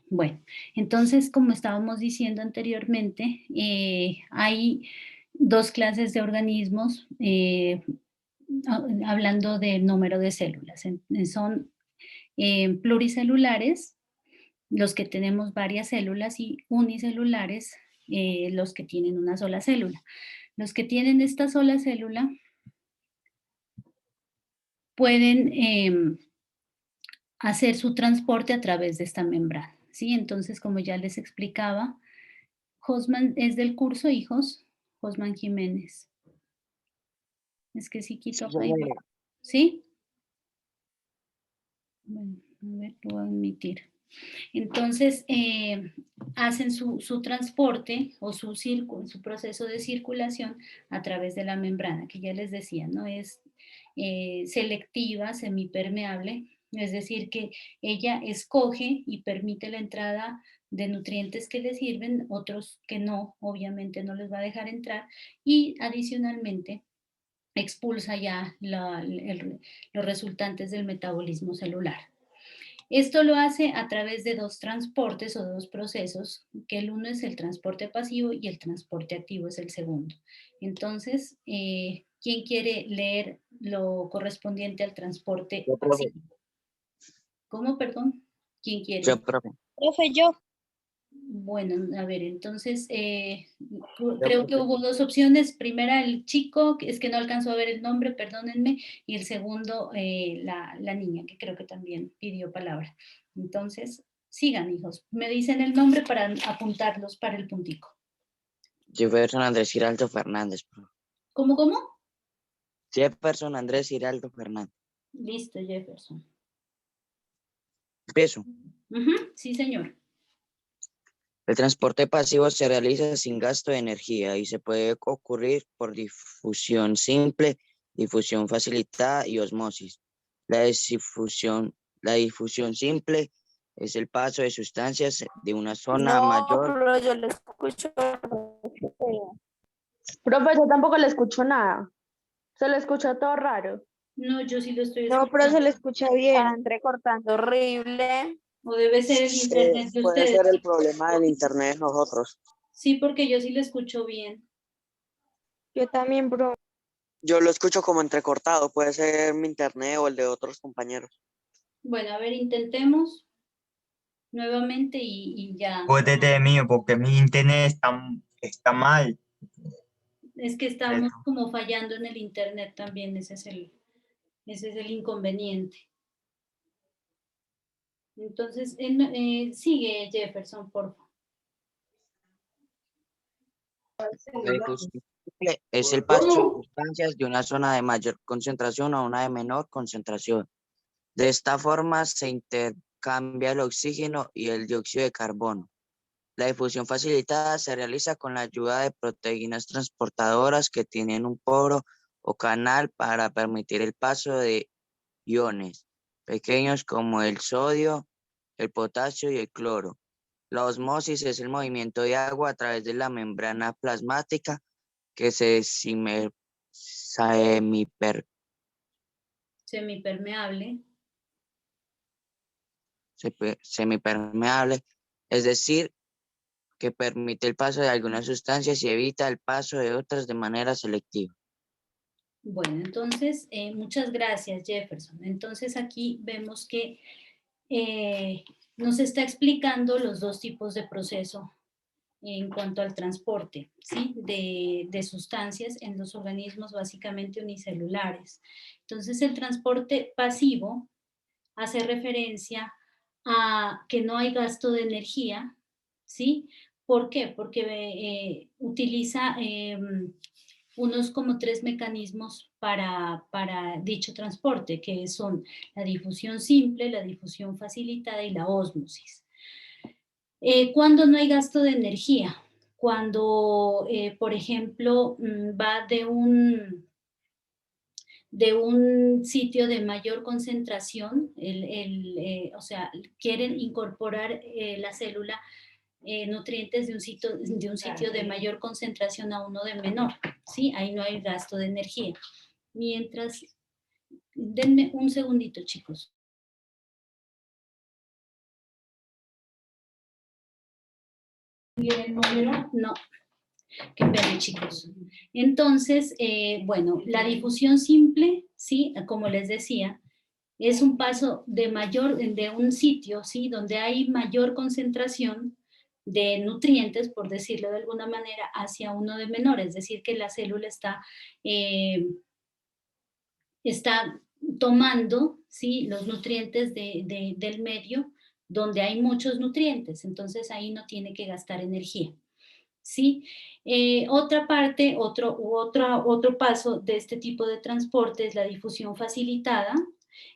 Bueno, entonces, como estábamos diciendo anteriormente, hay dos clases de organismos, hablando del número de células. Son pluricelulares, los que tenemos varias células, y unicelulares, los que tienen una sola célula. Los que tienen esta sola célula pueden hacer su transporte a través de esta membrana, ¿sí? Entonces, como ya les explicaba, Hosman es del curso, hijos, Hosman Jiménez. Es que sí Sí, quito ahí, señora. ¿sí? Bueno, a ver, lo voy a admitir. Entonces, hacen su transporte o su proceso de circulación a través de la membrana, que ya les decía, ¿no? Es selectiva, semipermeable, es decir, que ella escoge y permite la entrada de nutrientes que le sirven, otros que no, obviamente no les va a dejar entrar, y adicionalmente expulsa ya los resultantes del metabolismo celular. Esto lo hace a través de dos transportes o dos procesos, que el uno es el transporte pasivo y el transporte activo es el segundo. Entonces, ¿quién quiere leer lo correspondiente al transporte Yo, profe. pasivo? ¿Cómo, perdón? ¿Quién Yo, quiere? profe. Profe, yo. Bueno, a ver, entonces Yo, creo que profe. hubo dos opciones. Primera, el chico, que es que no alcanzó a ver el nombre, perdónenme, y el segundo, la niña, que creo que también pidió palabra. Entonces, sigan, hijos. Me dicen el nombre para apuntarlos para el puntico. Jefferson Andrés Giraldo Fernández, profe. ¿Cómo, cómo? Jefferson Andrés Giraldo Fernández. Listo, Jefferson. Empiezo. Sí, señor. El transporte pasivo se realiza sin gasto de energía y se puede ocurrir por difusión simple, difusión facilitada y osmosis. La difusión simple es el paso de sustancias de una zona No, mayor. pero yo le escucho. Profe, yo tampoco le escucho nada. Se le escucha todo raro. No, yo sí lo estoy No, pero se escuchando. le escucha bien. Está entrecortando horrible. O debe ser el internet de Puede ustedes, ser el chicos. problema del internet de nosotros. Sí, porque yo sí lo escucho bien. Yo también, bro. Yo lo escucho como entrecortado, puede ser mi internet o el de otros compañeros. Bueno, a ver, intentemos nuevamente y ya. Jódete mío, porque mi internet está mal. Es que estamos como fallando en el internet también, ese es el inconveniente. Entonces, sigue Jefferson, por favor. La difusión simple es el paso de sustancias de una zona de mayor concentración a una de menor concentración. De esta forma se intercambia el oxígeno y el dióxido de carbono. La difusión facilitada se realiza con la ayuda de proteínas transportadoras que tienen un poro o canal para permitir el paso de iones pequeños como el sodio, el potasio y el cloro. La osmosis es el movimiento de agua a través de la membrana plasmática que semiper- Semipermeable. semipermeable, es decir, que permite el paso de algunas sustancias y evita el paso de otras de manera selectiva. Bueno, entonces, muchas gracias, Jefferson. Entonces, aquí vemos que nos está explicando los dos tipos de proceso en cuanto al transporte, ¿sí? De sustancias en los organismos básicamente unicelulares. Entonces, el transporte pasivo hace referencia a que no hay gasto de energía, ¿sí? ¿Por qué? Porque utiliza unos como tres mecanismos para dicho transporte, que son la difusión simple, la difusión facilitada y la ósmosis. ¿Cuándo no hay gasto de energía? Cuando, por ejemplo, va de un sitio de mayor concentración, o sea, quieren incorporar la célula nutrientes de un sitio de mayor concentración a uno de menor, ¿sí? Ahí no hay gasto de energía. Mientras, denme un segundito, chicos. ¿Tiene el número? No. Qué pena, chicos. Entonces, bueno, la difusión simple, ¿sí? Como les decía, es un paso de un sitio, ¿sí? Donde hay mayor concentración de nutrientes, por decirlo de alguna manera, hacia uno de menor, es decir, que la célula está tomando, ¿sí? Los nutrientes del medio donde hay muchos nutrientes, entonces ahí no tiene que gastar energía. ¿Sí? Otra parte, otro paso de este tipo de transporte es la difusión facilitada,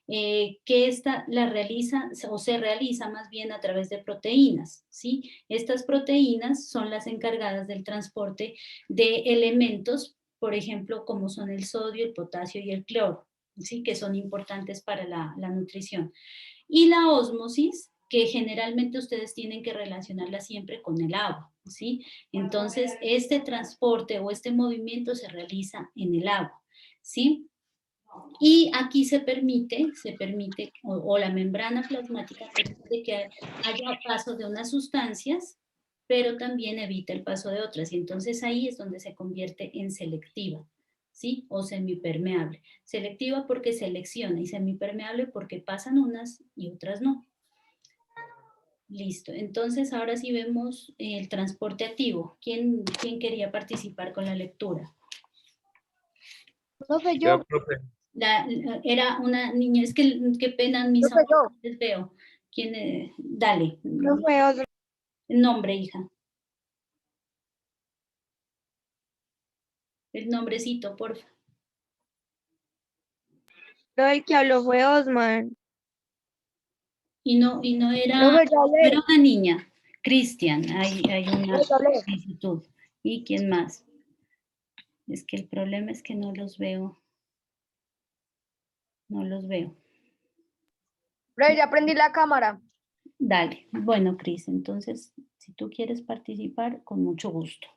que esta la realiza o se realiza más bien a través de proteínas, ¿sí? Estas proteínas son las encargadas del transporte de elementos, por ejemplo, como son el sodio, el potasio y el cloro, ¿sí? Que son importantes para la nutrición. Y la ósmosis, que generalmente ustedes tienen que relacionarla siempre con el agua, ¿sí? Entonces, este transporte o este movimiento se realiza en el agua, ¿sí? Y aquí se permite o la membrana plasmática permite que haya paso de unas sustancias, pero también evita el paso de otras. Y entonces ahí es donde se convierte en selectiva, ¿sí? O semipermeable. Selectiva porque selecciona y semipermeable porque pasan unas y otras no. Listo. Entonces ahora sí vemos el transporte activo. ¿Quién quería participar con la lectura? Profe, Yo, profe. Era una niña, es que qué pena, mis Profe, amores, no les veo. ¿Quién? Dale, profe, otro. el nombre, hija. El nombrecito, porfa. El que habló fue Osman. Y no era, Profe, ya no era hablé. una niña. Cristian, hay una Ya hablé. solicitud. ¿Y quién más? Es que el problema es que no los veo. No los veo. Profe, ya prendí la cámara. Dale. Bueno, Cris, entonces, si tú quieres participar, con mucho gusto.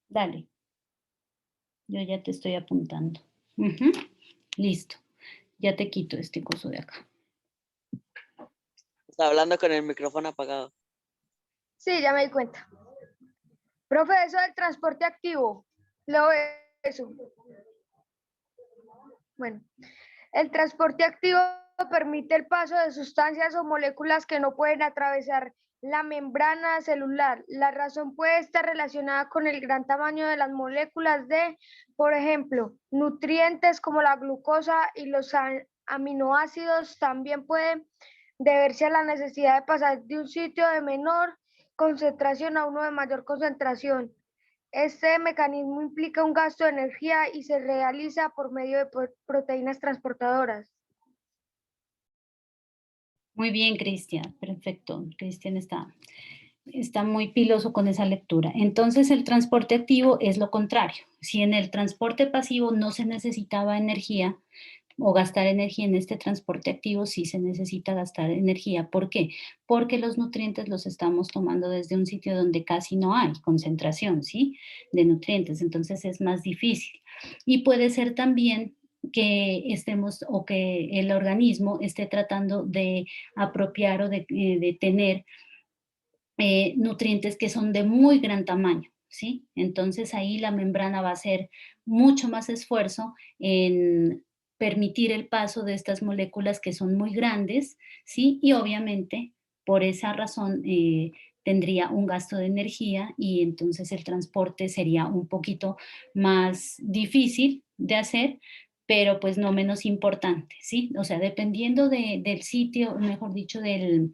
Dale. Yo ya te estoy apuntando. Ujú. Listo. Ya te quito este coso de acá. Está hablando con el micrófono apagado. Sí, ya me di cuenta. Profe, eso del transporte activo. Leo eso. Bueno, el transporte activo permite el paso de sustancias o moléculas que no pueden atravesar la membrana celular. La razón puede estar relacionada con el gran tamaño de las moléculas de, por ejemplo, nutrientes como la glucosa y los aminoácidos. También puede deberse a la necesidad de pasar de un sitio de menor concentración a uno de mayor concentración. Este mecanismo implica un gasto de energía y se realiza por medio de proteínas transportadoras. Muy bien, Cristian. Perfecto. Cristian está muy piloso con esa lectura. Entonces, el transporte activo es lo contrario. Si en el transporte pasivo no se necesitaba energía o gastar energía, en este transporte activo sí se necesita gastar energía. ¿Por qué? Porque los nutrientes los estamos tomando desde un sitio donde casi no hay concentración, ¿sí? De nutrientes, entonces es más difícil. Y puede ser también que estemos o que el organismo esté tratando de apropiar o de tener nutrientes que son de muy gran tamaño, ¿sí? Entonces ahí la membrana va a hacer mucho más esfuerzo en permitir el paso de estas moléculas que son muy grandes, ¿sí? Y obviamente por esa razón tendría un gasto de energía y entonces el transporte sería un poquito más difícil de hacer, pero pues no menos importante, ¿sí? O sea, dependiendo del sitio, mejor dicho, de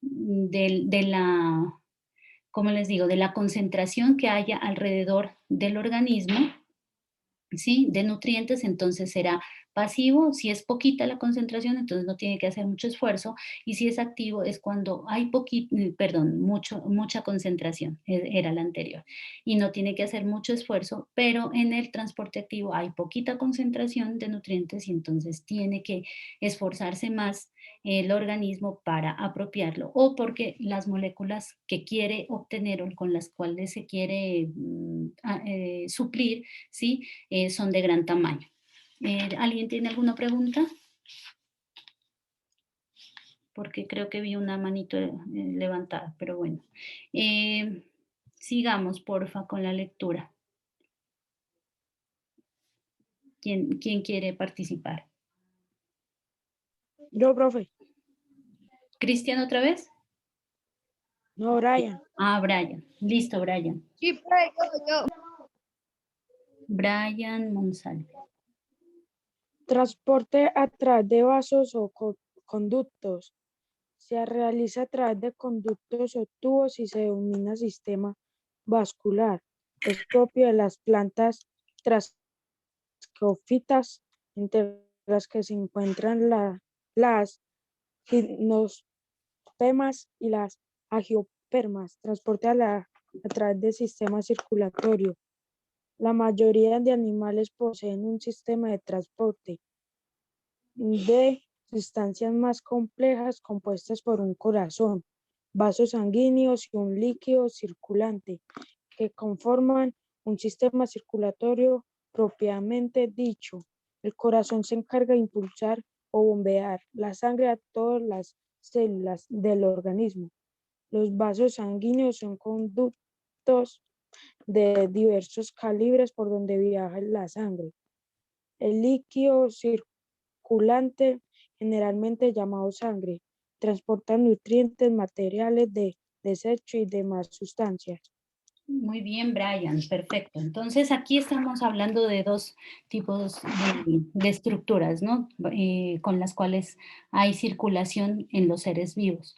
la, como les digo, de la concentración que haya alrededor del organismo, ¿sí? De nutrientes, entonces será pasivo. Si es poquita la concentración, entonces no tiene que hacer mucho esfuerzo, y si es activo es cuando hay mucha concentración, era la anterior, y no tiene que hacer mucho esfuerzo, pero en el transporte activo hay poquita concentración de nutrientes y entonces tiene que esforzarse más el organismo para apropiarlo, o porque las moléculas que quiere obtener o con las cuales se quiere suplir, ¿sí? Son de gran tamaño. ¿Alguien tiene alguna pregunta? porque creo que vi una manito levantada, pero bueno. Sigamos, porfa, con la lectura. ¿Quién quiere participar? Yo, profe. ¿Cristian otra vez? No, Brian. Ah, Brian. Listo, Brian. Sí, profe, yo. Brian Monsalve. Transporte a través de vasos o conductos. Se realiza a través de conductos o tubos y se denomina sistema vascular. Es propio de las plantas trascófitas, entre las que se encuentran las gimnospermas y las angiopermas. Transporte a través del sistema circulatorio. La mayoría de animales poseen un sistema de transporte de sustancias más complejas compuestas por un corazón, vasos sanguíneos y un líquido circulante que conforman un sistema circulatorio propiamente dicho. El corazón se encarga de impulsar o bombear la sangre a todas las células del organismo. Los vasos sanguíneos son conductos de diversos calibres por donde viaja la sangre. El líquido circulante, generalmente llamado sangre, transporta nutrientes, materiales de desecho y demás sustancias. Muy bien, Brian, perfecto. Entonces aquí estamos hablando de dos tipos de estructuras, ¿no? Con las cuales hay circulación en los seres vivos.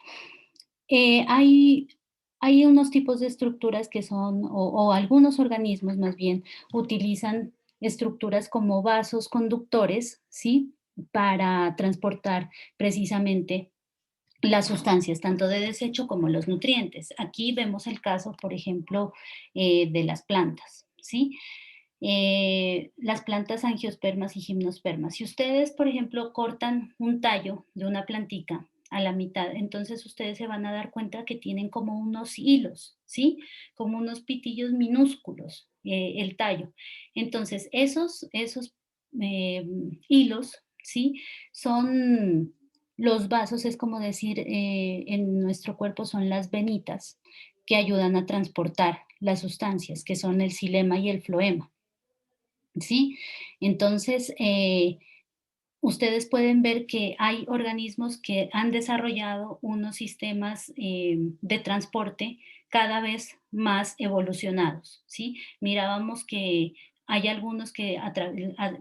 Hay unos tipos de estructuras que son, o algunos organismos más bien, utilizan estructuras como vasos conductores, ¿sí? Para transportar precisamente las sustancias, tanto de desecho como los nutrientes. Aquí vemos el caso, por ejemplo, de las plantas, ¿sí? Las plantas angiospermas y gimnospermas. Si ustedes, por ejemplo, cortan un tallo de una plantica a la mitad, entonces ustedes se van a dar cuenta que tienen como unos hilos, ¿sí? Como unos pitillos minúsculos, el tallo. Entonces, esos hilos, ¿sí? Son los vasos, es como decir, en nuestro cuerpo son las venitas que ayudan a transportar las sustancias, que son el xilema y el floema. ¿Sí? Entonces, ustedes pueden ver que hay organismos que han desarrollado unos sistemas de transporte cada vez más evolucionados, ¿sí? Mirábamos que hay algunos que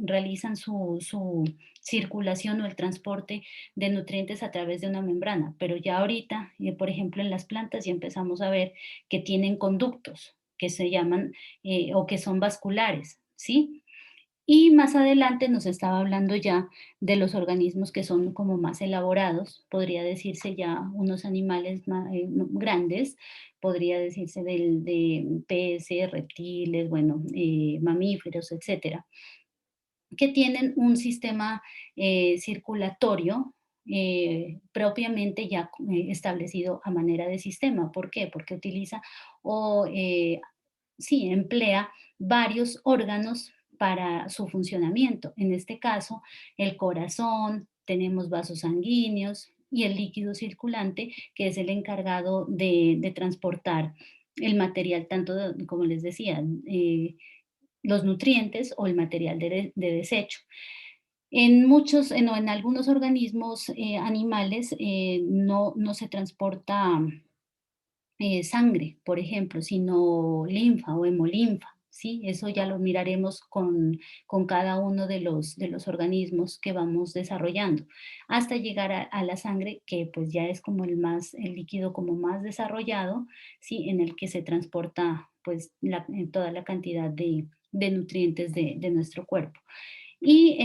realizan su circulación o el transporte de nutrientes a través de una membrana, pero ya ahorita, por ejemplo, en las plantas ya empezamos a ver que tienen conductos que se llaman o que son vasculares, ¿sí? Y más adelante nos estaba hablando ya de los organismos que son como más elaborados, podría decirse ya unos animales más, grandes, podría decirse de peces, reptiles, bueno, mamíferos, etcétera, que tienen un sistema circulatorio propiamente ya establecido a manera de sistema. ¿Por qué? Porque utiliza o sí, emplea varios órganos para su funcionamiento. En este caso, el corazón, tenemos vasos sanguíneos y el líquido circulante, que es el encargado de transportar el material, tanto como les decía, los nutrientes o el material de desecho. En algunos organismos animales no se transporta sangre, por ejemplo, sino linfa o hemolinfa, ¿sí? Eso ya lo miraremos con cada uno de los organismos que vamos desarrollando, hasta llegar a la sangre, que pues ya es como el líquido como más desarrollado, ¿sí? En el que se transporta pues toda la cantidad de nutrientes de nuestro cuerpo. Y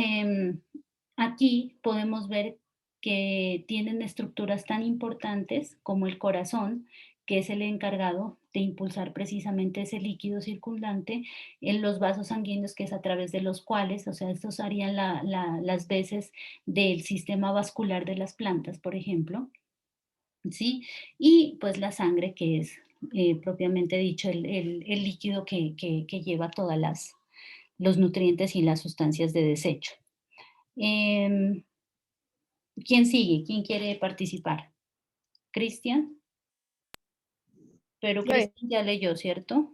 aquí podemos ver que tienen estructuras tan importantes como el corazón, que es el encargado de impulsar precisamente ese líquido circulante en los vasos sanguíneos, que es a través de los cuales, o sea, estos harían las veces del sistema vascular de las plantas, por ejemplo, ¿sí? Y pues la sangre, que es propiamente dicho el líquido que lleva todas los nutrientes y las sustancias de desecho. ¿Quién sigue? ¿Quién quiere participar? ¿Cristian? Pero Profe. Cristian ya leyó, ¿cierto?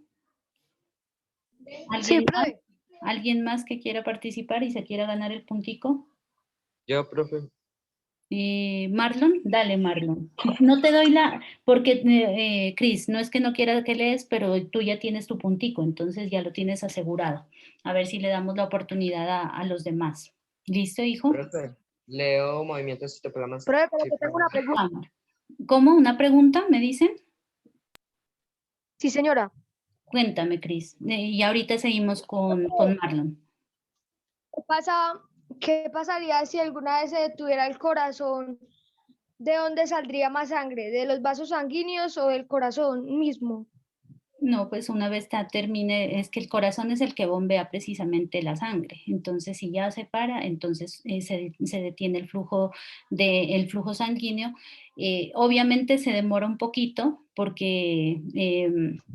Sí, ¿Alguien más? profe. ¿Alguien más que quiera participar y se quiera ganar el puntico? Yo, profe. Marlon, dale Marlon. No te doy porque Cris, no es que no quiera que lees, pero tú ya tienes tu puntico, entonces ya lo tienes asegurado. A ver si le damos la oportunidad a los demás. ¿Listo, hijo? Profe, leo movimientos citoplasmas. Profe, pero yo tengo una pregunta. Vamos. ¿Cómo? ¿Una pregunta? ¿Me dicen? Sí, señora. Cuéntame, Cris. Y ahorita seguimos con Marlon. ¿Qué pasaría si alguna vez se detuviera el corazón? ¿De dónde saldría más sangre? ¿De los vasos sanguíneos o del corazón mismo? No, pues una vez termine, es que el corazón es el que bombea precisamente la sangre. Entonces, si ya se para, entonces se detiene el flujo sanguíneo. Obviamente se demora un poquito porque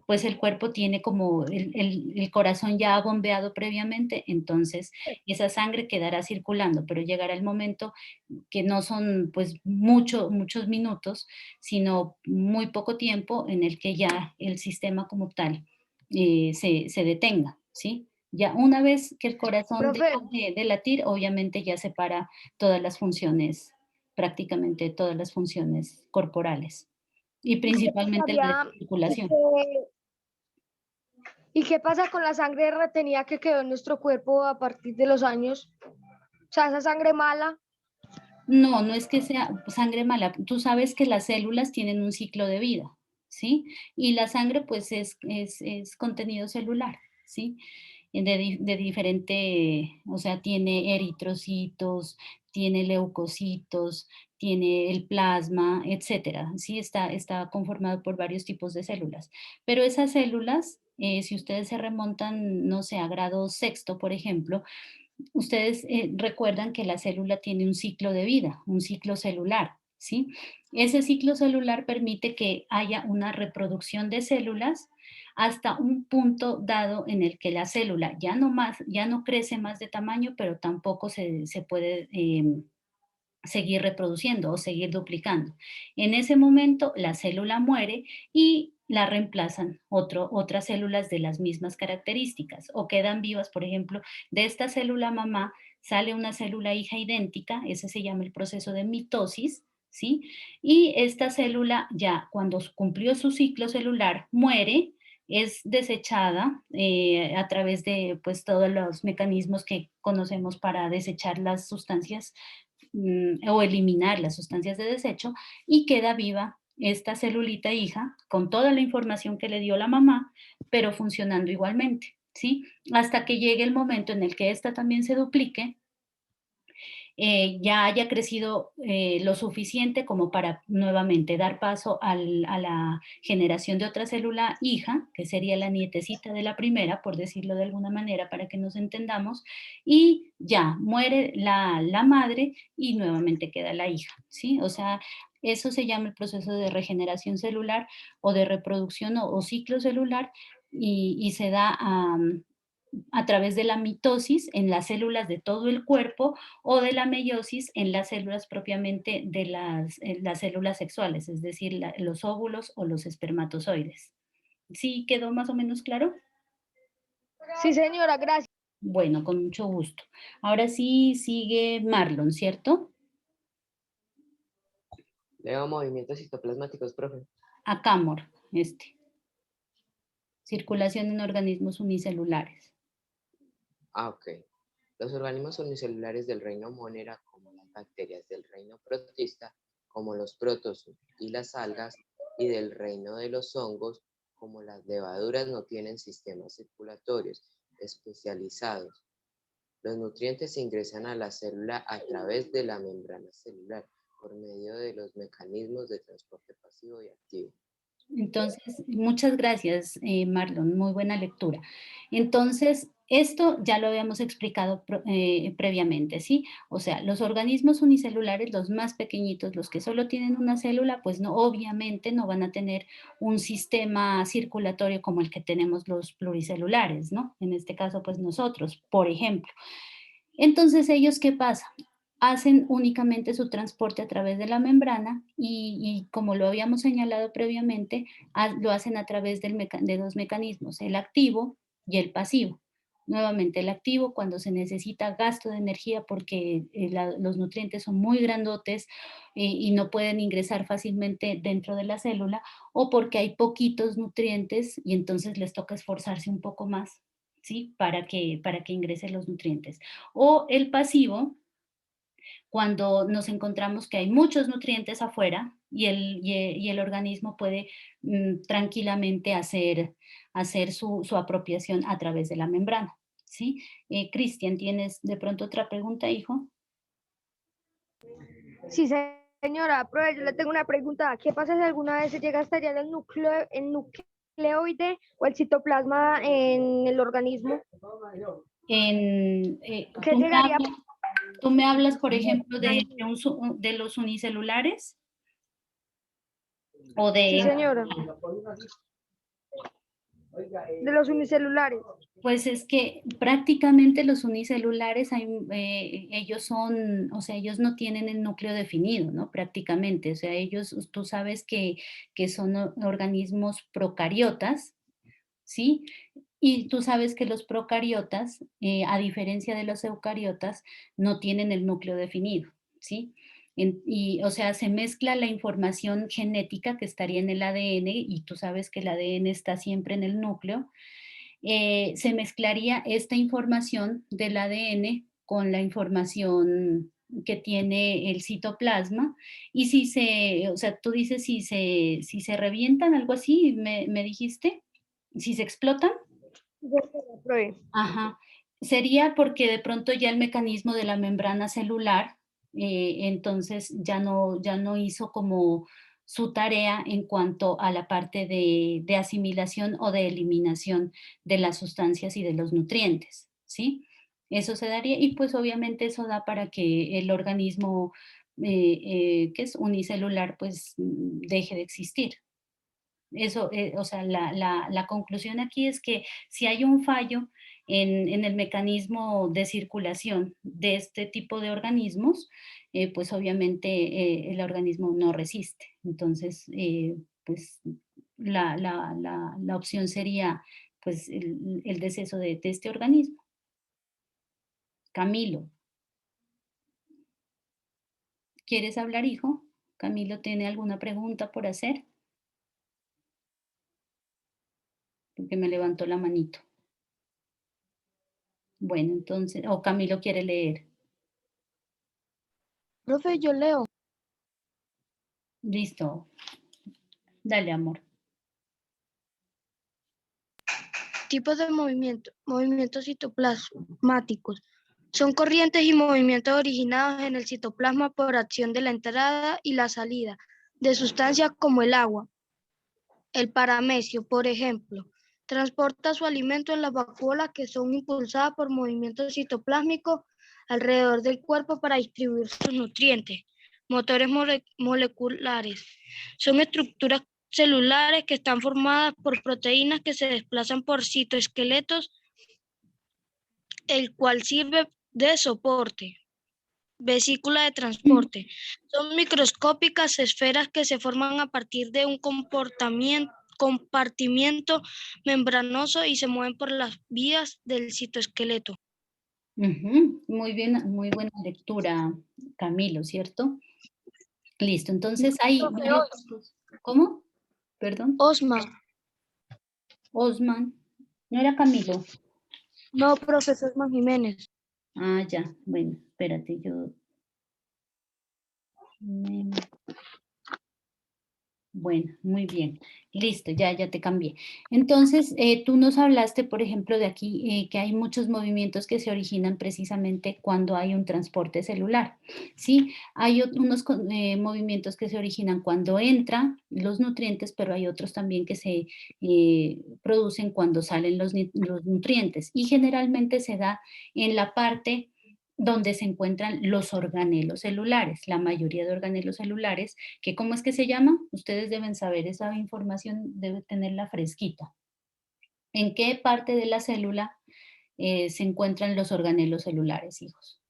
pues el cuerpo tiene como el corazón ya ha bombeado previamente, entonces esa sangre quedará circulando, pero llegará el momento que no son pues muchos minutos, sino muy poco tiempo en el que ya el sistema como tal se detenga, ¿sí? Ya una vez que el corazón Profe, deja de latir, obviamente ya se para todas las funciones, prácticamente todas las funciones corporales y principalmente la de pasaría- circulación. ¿Y qué pasa con la sangre retenida que quedó en nuestro cuerpo a partir de los años? O sea, esa sangre mala. No, no es que sea sangre mala. Tú sabes que las células tienen un ciclo de vida, ¿sí? Y la sangre, pues, es contenido celular, ¿sí? De diferente, o sea, tiene eritrocitos, tiene leucocitos, tiene el plasma, etcétera, ¿sí? Está conformado por varios tipos de células. Pero esas células, si ustedes se remontan, no sé, a grado sexto, por ejemplo, ustedes recuerdan que la célula tiene un ciclo de vida, un ciclo celular, ¿sí? Ese ciclo celular permite que haya una reproducción de células hasta un punto dado en el que la célula ya no crece más de tamaño, pero tampoco se puede seguir reproduciendo o seguir duplicando. En ese momento la célula muere y la reemplazan otras células de las mismas características o quedan vivas, por ejemplo, de esta célula mamá sale una célula hija idéntica, ese se llama el proceso de mitosis, ¿sí? Y esta célula ya cuando cumplió su ciclo celular muere, es desechada a través de pues todos los mecanismos que conocemos para desechar las sustancias o eliminar las sustancias de desecho y queda viva esta celulita hija con toda la información que le dio la mamá, pero funcionando igualmente, ¿sí? Hasta que llegue el momento en el que esta también se duplique, ya haya crecido lo suficiente como para nuevamente dar paso a la generación de otra célula hija, que sería la nietecita de la primera, por decirlo de alguna manera, para que nos entendamos, y ya muere la madre y nuevamente queda la hija, ¿sí? O sea, eso se llama el proceso de regeneración celular o de reproducción o ciclo celular y se da a través de la mitosis en las células de todo el cuerpo o de la meiosis en las células propiamente de las células sexuales, es decir, los óvulos o los espermatozoides. ¿Sí quedó más o menos claro? Sí, señora, gracias. Bueno, con mucho gusto. Ahora sí sigue Marlon, ¿cierto? Leo movimientos citoplasmáticos, profe. Acamor, circulación en organismos unicelulares. Ok. Los organismos unicelulares del reino Monera, como las bacterias del reino protista, como los protozoos y las algas, y del reino de los hongos, como las levaduras, no tienen sistemas circulatorios especializados. Los nutrientes se ingresan a la célula a través de la membrana celular por medio de los mecanismos de transporte pasivo y activo. Entonces, muchas gracias, Marlon, muy buena lectura. Entonces, esto ya lo habíamos explicado previamente, ¿sí? O sea, los organismos unicelulares, los más pequeñitos, los que solo tienen una célula, pues no, obviamente no van a tener un sistema circulatorio como el que tenemos los pluricelulares, ¿no? En este caso, pues nosotros, por ejemplo. Entonces, ¿ellos qué pasa? hacen únicamente su transporte a través de la membrana y como lo habíamos señalado previamente, lo hacen a través de dos mecanismos, el activo y el pasivo. Nuevamente, el activo cuando se necesita gasto de energía porque los nutrientes son muy grandotes y no pueden ingresar fácilmente dentro de la célula, o porque hay poquitos nutrientes y entonces les toca esforzarse un poco más, ¿sí? Para que ingresen los nutrientes. O el pasivo, cuando nos encontramos que hay muchos nutrientes afuera y el organismo puede tranquilamente hacer su apropiación a través de la membrana, ¿sí? Cristian, ¿tienes de pronto otra pregunta, hijo? Sí, señora, profe, yo le tengo una pregunta. ¿Qué pasa si alguna vez se llega a estallar el nucleoide o el citoplasma en el organismo? ¿Qué llegaría? ¿Tú me hablas, por ejemplo, de los unicelulares? ¿O Sí, de...? señora. De los unicelulares. Pues es que prácticamente los unicelulares, ellos son, o sea, ellos no tienen el núcleo definido, ¿no? Prácticamente, o sea, ellos, tú sabes que son organismos procariotas, ¿sí? Y tú sabes que los procariotas, a diferencia de los eucariotas, no tienen el núcleo definido, ¿sí? O sea, se mezcla la información genética que estaría en el ADN, y tú sabes que el ADN está siempre en el núcleo. Se mezclaría esta información del ADN con la información que tiene el citoplasma, y o sea, tú dices si se revientan, algo así, me dijiste, si se explotan. Ajá. Sería porque de pronto ya el mecanismo de la membrana celular, entonces ya no hizo como su tarea en cuanto a la parte de asimilación o de eliminación de las sustancias y de los nutrientes, ¿sí? Eso se daría, y pues obviamente eso da para que el organismo que es unicelular pues deje de existir. Eso, o sea, la conclusión aquí es que si hay un fallo en el mecanismo de circulación de este tipo de organismos, pues obviamente el organismo no resiste. Entonces, pues la opción sería pues el deceso de este organismo. Camilo, ¿quieres hablar, hijo? Camilo, ¿tiene alguna pregunta por hacer? Porque me levantó la manito. Bueno, entonces, o Camilo quiere leer. Profe, yo leo. Listo. Dale, amor. Tipos de movimientos citoplasmáticos. Son corrientes y movimientos originados en el citoplasma por acción de la entrada y la salida de sustancias como el agua. El paramecio, por ejemplo, transporta su alimento en las vacuolas que son impulsadas por movimientos citoplásmicos alrededor del cuerpo para distribuir sus nutrientes. Motores moleculares. Son estructuras celulares que están formadas por proteínas que se desplazan por citoesqueletos, el cual sirve de soporte. Vesícula de transporte. Son microscópicas esferas que se forman a partir de un compartimiento membranoso y se mueven por las vías del citoesqueleto. Muy bien, muy buena lectura, Camilo, ¿cierto? Listo, entonces hay varios tipos. ¿Cómo? Perdón. Osman. Osman. ¿No era Camilo? No, profesor Osman Jiménez. Ah, ya. Bueno, espérate, yo... Bueno, muy bien. Listo, ya te cambié. Entonces, tú nos hablaste, por ejemplo, de aquí, que hay muchos movimientos que se originan precisamente cuando hay un transporte celular, ¿sí? Hay unos movimientos que se originan cuando entran los nutrientes, pero hay otros también que se producen cuando salen los nutrientes, y generalmente se da en la parte donde se encuentran los organelos celulares, la mayoría de organelos celulares, que ¿cómo es que se llama? Ustedes deben saber, esa información debe tenerla fresquita. ¿En qué parte de la célula se encuentran los organelos celulares, hijos?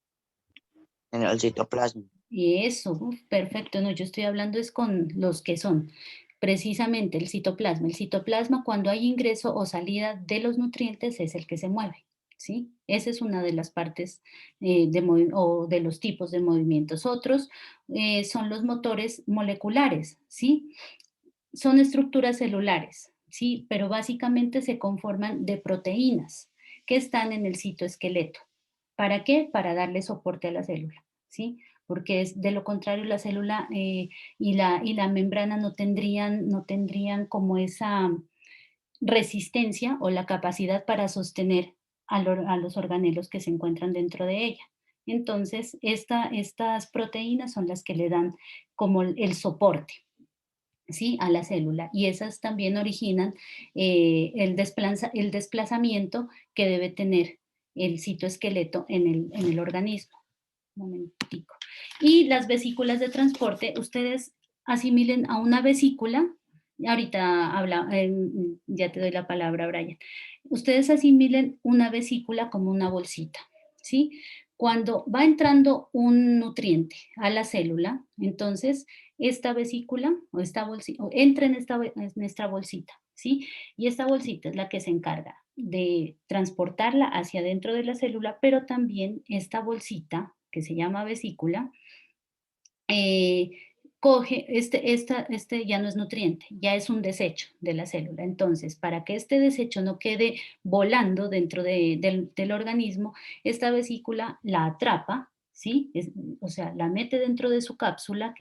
En el citoplasma. Eso, perfecto. No, yo estoy hablando es con los que son precisamente el citoplasma. El citoplasma, cuando hay ingreso o salida de los nutrientes, es el que se mueve, ¿sí? Esa es una de las partes o de los tipos de movimientos. Otros son los motores moleculares, ¿sí? Son estructuras celulares, ¿sí? Pero básicamente se conforman de proteínas que están en el citoesqueleto. ¿Para qué? Para darle soporte a la célula, ¿sí? Porque de lo contrario la célula y la membrana no tendrían como esa resistencia o la capacidad para sostener a los organelos que se encuentran dentro de ella. Entonces, estas proteínas son las que le dan como el soporte, ¿sí? A la célula, y esas también originan el desplazamiento que debe tener el citoesqueleto en el organismo. Un momentico. Y las vesículas de transporte, ustedes asimilen a una vesícula, ahorita ya te doy la palabra, Brian. Ustedes asimilen una vesícula como una bolsita, ¿sí? Cuando va entrando un nutriente a la célula, entonces esta vesícula o esta bolsita entra en esta bolsita, ¿sí? Y esta bolsita es la que se encarga de transportarla hacia dentro de la célula, pero también esta bolsita, que se llama vesícula, coge, este ya no es nutriente, ya es un desecho de la célula. Entonces, para que este desecho no quede volando dentro del organismo, esta vesícula la atrapa, ¿sí? O sea, la mete dentro de su cápsula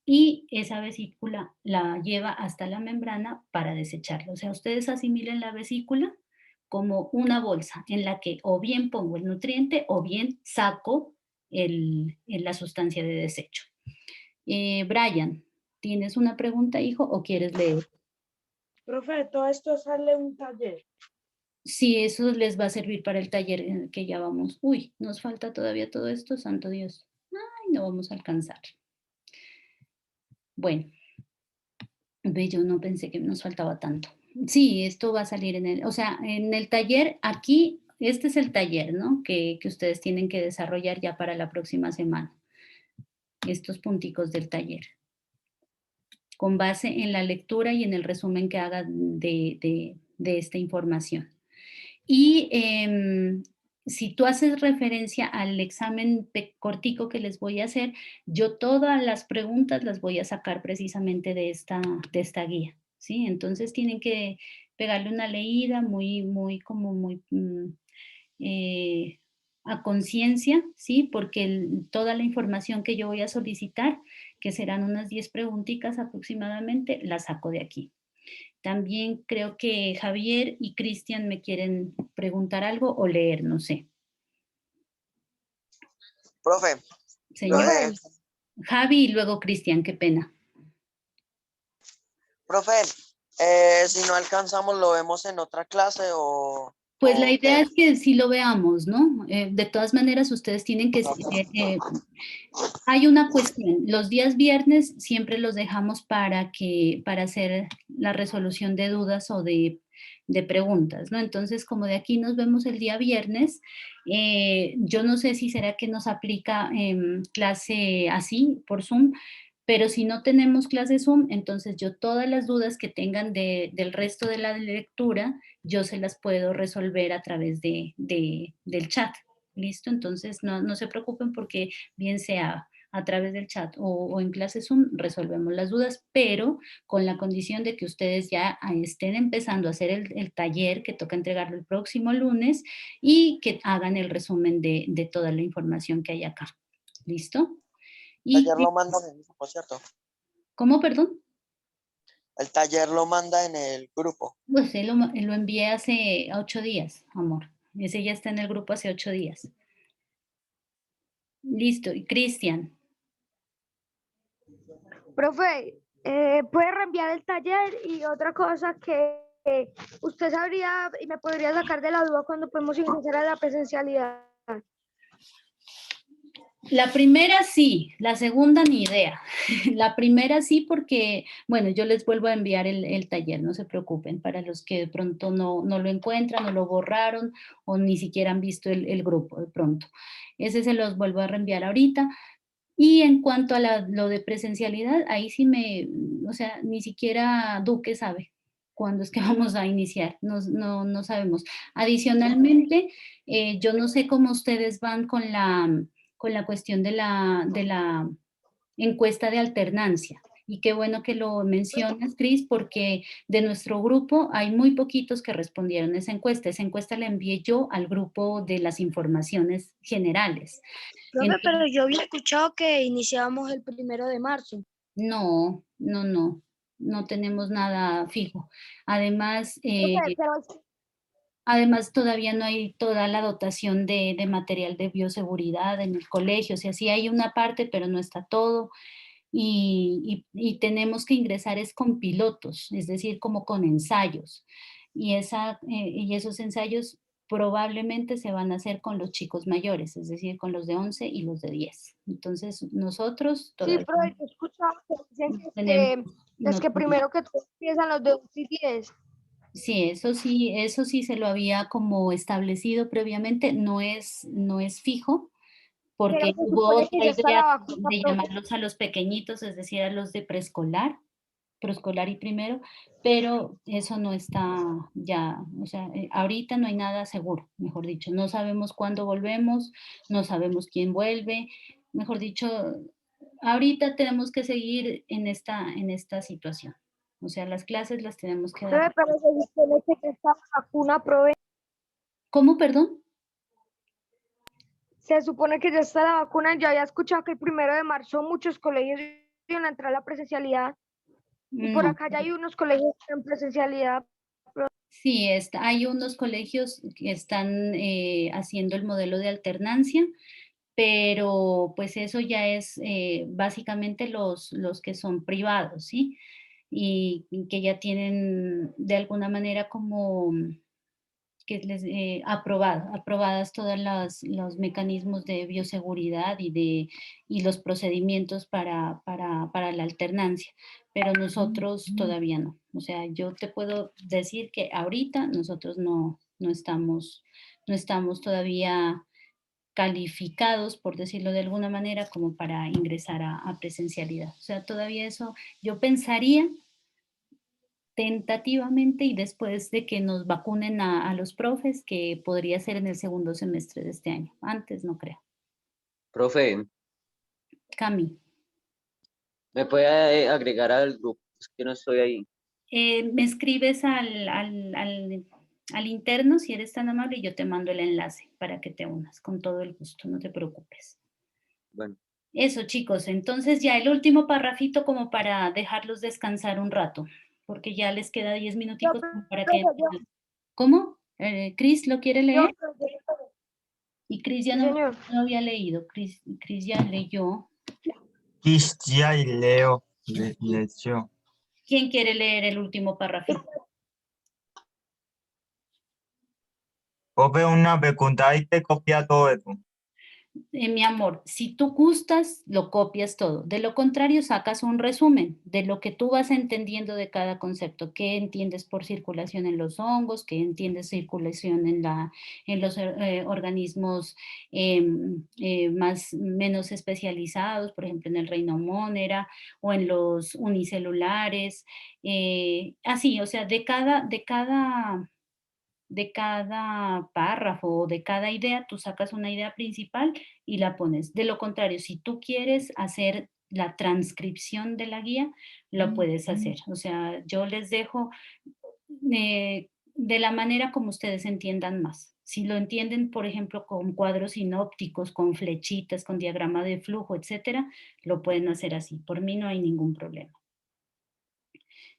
y esa vesícula la lleva hasta la membrana para desecharla. O sea, ustedes asimilen la vesícula como una bolsa en la que o bien pongo el nutriente o bien saco la sustancia de desecho. Brian, ¿tienes una pregunta, hijo, o quieres leer? Profe, todo esto sale un taller. Sí, eso les va a servir para el taller en el que ya vamos. Uy, nos falta todavía todo esto, santo Dios. Ay, no vamos a alcanzar. Bueno, yo no pensé que nos faltaba tanto. Sí, esto va a salir en el taller, aquí, este es el taller, ¿no? Que ustedes tienen que desarrollar ya para la próxima semana. Estos punticos del taller, con base en la lectura y en el resumen que hagan de esta información. Y si tú haces referencia al examen cortico que les voy a hacer, yo todas las preguntas las voy a sacar precisamente de esta guía, ¿sí? Entonces tienen que pegarle una leída muy a conciencia, ¿sí? Porque toda la información que yo voy a solicitar, que serán unas 10 preguntitas aproximadamente, la saco de aquí. También creo que Javier y Cristian me quieren preguntar algo o leer, no sé. Profe. Señor. Javi y luego Cristian, qué pena. Profe, si no alcanzamos, ¿lo vemos en otra clase o...? Pues la idea es que sí lo veamos, ¿no? De todas maneras, ustedes tienen que... hay una cuestión, los días viernes siempre los dejamos para hacer la resolución de dudas o de preguntas, ¿no? Entonces, como de aquí nos vemos el día viernes, yo no sé si será que nos aplica clase así, por Zoom, pero si no tenemos clase Zoom, entonces yo todas las dudas que tengan del resto de la lectura, yo se las puedo resolver a través del chat. ¿Listo? Entonces no se preocupen porque bien sea a través del chat o en clase Zoom resolvemos las dudas, pero con la condición de que ustedes ya estén empezando a hacer el taller que toca entregarlo el próximo lunes y que hagan el resumen de toda la información que hay acá. ¿Listo? El taller lo manda en el grupo, ¿cierto? ¿Cómo, perdón? El taller lo manda en el grupo. Pues lo envié hace 8 días, amor. Ese ya está en el grupo hace 8 días. Listo. Y Cristian. Profe, puede reenviar el taller y otra cosa que usted sabría y me podría sacar de la duda cuando podemos ingresar a la presencialidad. La primera sí, la segunda ni idea. La primera sí porque, bueno, yo les vuelvo a enviar el taller, no se preocupen, para los que de pronto no lo encuentran o lo borraron o ni siquiera han visto el grupo de pronto. Ese se los vuelvo a reenviar ahorita. Y en cuanto a lo de presencialidad, ahí sí o sea, ni siquiera Duque sabe cuándo es que vamos a iniciar, no sabemos. Adicionalmente, yo no sé cómo ustedes van con la cuestión de la encuesta de alternancia. Y qué bueno que lo mencionas, Cris, porque de nuestro grupo hay muy poquitos que respondieron esa encuesta. Esa encuesta la envié yo al grupo de las informaciones generales. Profe, pero yo había escuchado que iniciábamos el 1 de marzo. No tenemos nada fijo. Además, Pero además todavía no hay toda la dotación de material de bioseguridad en el colegio, o sea, sí hay una parte, pero no está todo. Y tenemos que ingresar es con pilotos, es decir, como con ensayos. Y esos ensayos probablemente se van a hacer con los chicos mayores, es decir, con los de 11 y los de 10. Entonces, nosotros sí, todavía profe, yo he escuchado que dicen no que, tenemos, es no que tenemos. primero que todo empiezan los de 11 y 10. Sí, eso sí se lo había como establecido previamente, no es fijo, Pero porque se hubo supone que otra ya está idea la vacuna, de profe. llamarlos a los pequeñitos, es decir, a los de preescolar y primero, pero eso no está ya, o sea, ahorita no hay nada seguro, mejor dicho, no sabemos cuándo volvemos, no sabemos quién vuelve, mejor dicho, ahorita tenemos que seguir en esta situación, o sea, las clases las tenemos que dar. Profe, pero se supone que ya está la vacuna, profe. ¿Cómo, perdón? Se supone que ya está la vacuna. Yo había escuchado que el 1 de marzo muchos colegios iban a entrar a la presencialidad. Y por No. acá ya hay unos colegios en presencialidad. Sí, hay unos colegios que están haciendo el modelo de alternancia, pero pues eso ya es básicamente los que son privados, ¿sí? Y que ya tienen de alguna manera como que les aprobadas todos los mecanismos de bioseguridad y los procedimientos para la alternancia, pero nosotros todavía no. O sea, yo te puedo decir que ahorita nosotros no estamos todavía calificados, por decirlo de alguna manera, como para ingresar a presencialidad. O sea, todavía eso, yo pensaría tentativamente y después de que nos vacunen a los profes, que podría ser en el segundo semestre de este año. Antes no creo. Profe, Cami, ¿me puede agregar al grupo? Es que no estoy ahí. me escribes al interno si eres tan amable y yo te mando el enlace para que te unas con todo el gusto, no te preocupes. Bueno, Eso, chicos, entonces ya el último parrafito como para dejarlos descansar un rato, porque ya les queda 10 minuticos como para que... ¿Cómo? ¿Cris lo quiere leer? Y Cris ya Sí, no señor. había leído. Cris ya leyó. Cristian y Leo leyó. ¿Quién quiere leer el último párrafo? Profe, una pregunta, ahí te copia todo eso. Mi amor, si tú gustas, lo copias todo. De lo contrario, sacas un resumen de lo que tú vas entendiendo de cada concepto. ¿Qué entiendes por circulación en los hongos? ¿Qué entiendes circulación en los organismos menos especializados? Por ejemplo, en el reino Monera o en los unicelulares. Así, o sea, de cada párrafo o de cada idea, tú sacas una idea principal y la pones. De lo contrario, si tú quieres hacer la transcripción de la guía, lo puedes hacer. O sea, yo les dejo de la manera como ustedes entiendan más. Si lo entienden, por ejemplo, con cuadros sinópticos, con flechitas, con diagrama de flujo, etcétera, lo pueden hacer así. Por mí no hay ningún problema.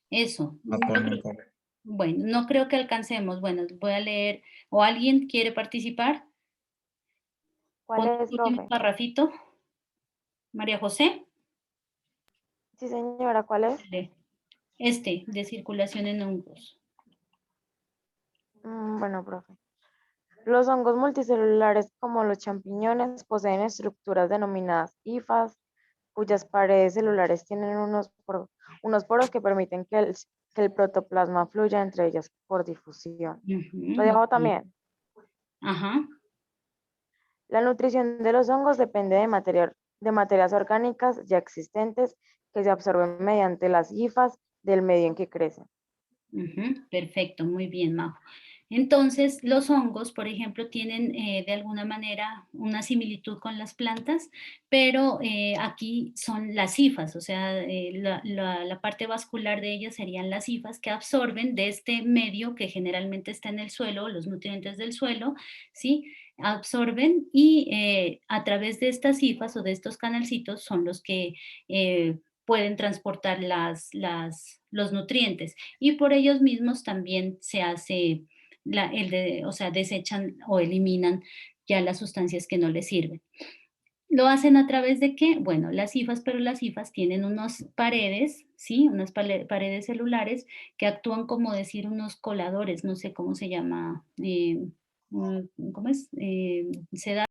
Eso. Bueno, no creo que alcancemos. Bueno, voy a leer. ¿O alguien quiere participar? ¿Cuál Con es, el último profe? parrafito. María José. Sí, señora, ¿cuál es? De circulación en hongos. Bueno, profe. Los hongos multicelulares como los champiñones poseen estructuras denominadas hifas, cuyas paredes celulares tienen unos poros que permiten que el protoplasma fluya entre ellas por difusión. Lo dejo Ok. también. Ajá. La nutrición de los hongos depende de materias orgánicas ya existentes que se absorben mediante las hifas del medio en que crecen. Perfecto, muy bien, Majo. Entonces, los hongos, por ejemplo, tienen de alguna manera una similitud con las plantas, pero aquí son las hifas, o sea, la parte vascular de ellas serían las hifas que absorben de este medio que generalmente está en el suelo, los nutrientes del suelo, ¿sí? Absorben y a través de estas hifas o de estos canalcitos son los que pueden transportar los nutrientes y por ellos mismos también se hace o sea, desechan o eliminan ya las sustancias que no les sirven. ¿Lo hacen a través de qué? Bueno, las hifas, pero las hifas tienen unas paredes, ¿sí? Unas paredes celulares que actúan como decir unos coladores, no sé cómo se llama, ¿cómo es? Se da